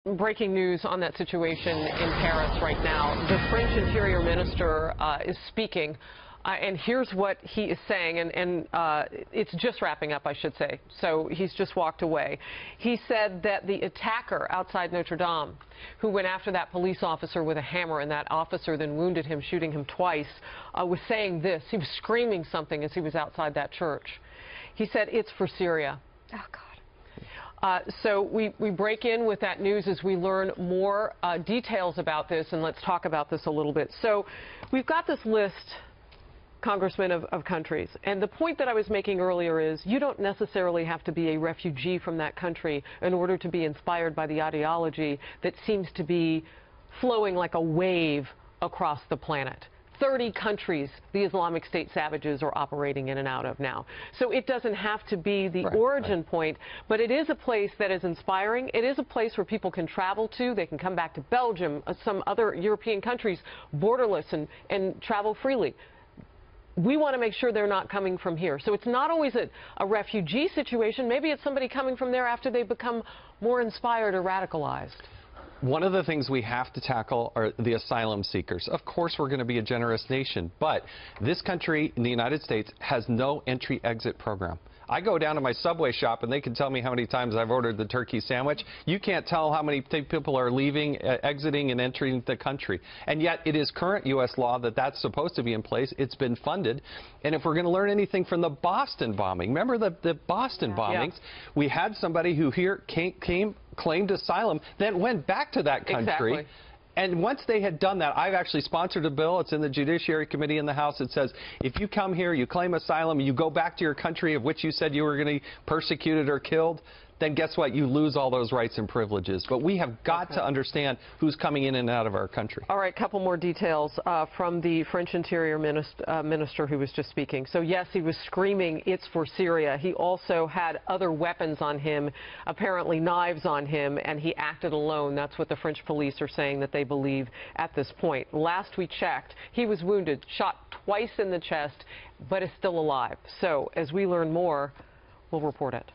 Breaking news on that situation in Paris right now. The French Interior Minister is speaking, and here's what he is saying, and it's just wrapping up, I should say. So he's just walked away. He said that the attacker outside Notre Dame, who went after that police officer with a hammer, and that officer then wounded him, shooting him twice, was saying this. He was screaming something as he was outside that church. He said, "It's for Syria." Oh, God. So we break in with that news as we learn more details about this, and let's talk about this a little bit. So we've got this list, Congressman, of countries, and the point that I was making earlier is you don't necessarily have to be a refugee from that country in order to be inspired by the ideology that seems to be flowing like a wave across the planet. 30 countries the Islamic State savages are operating in and out of now. So it doesn't have to be the origin point, but it is a place that is inspiring. It is a place where people can travel to. They can come back to Belgium, some other European countries, borderless and travel freely. We want to make sure they're not coming from here. So it's not always a refugee situation. Maybe it's somebody coming from there after they become more inspired or radicalized. One of the things we have to tackle are the asylum seekers. Of course, we're going to be a generous nation, but this country in the United States has no entry-exit program. I go down to my Subway shop, and they can tell me how many times I've ordered the turkey sandwich. You can't tell how many people are leaving, exiting, and entering the country. And yet, it is current U.S. law that that's supposed to be in place. It's been funded. And if we're going to learn anything from the Boston bombing, remember the Boston bombings? Yeah. We had somebody who here claimed asylum, then went back to that country. Exactly. And once they had done that, I've actually sponsored a bill. It's in the Judiciary Committee in the House. It says, if you come here, you claim asylum, you go back to your country of which you said you were going to be persecuted or killed, then guess what? You lose all those rights and privileges. But we have got to understand who's coming in and out of our country. All right, couple more details from the French Interior Minister who was just speaking. So, yes, he was screaming, "It's for Syria." He also had other weapons on him, apparently knives on him, and he acted alone. That's what the French police are saying that they believe at this point. Last we checked, he was wounded, shot twice in the chest, but is still alive. So, as we learn more, we'll report it.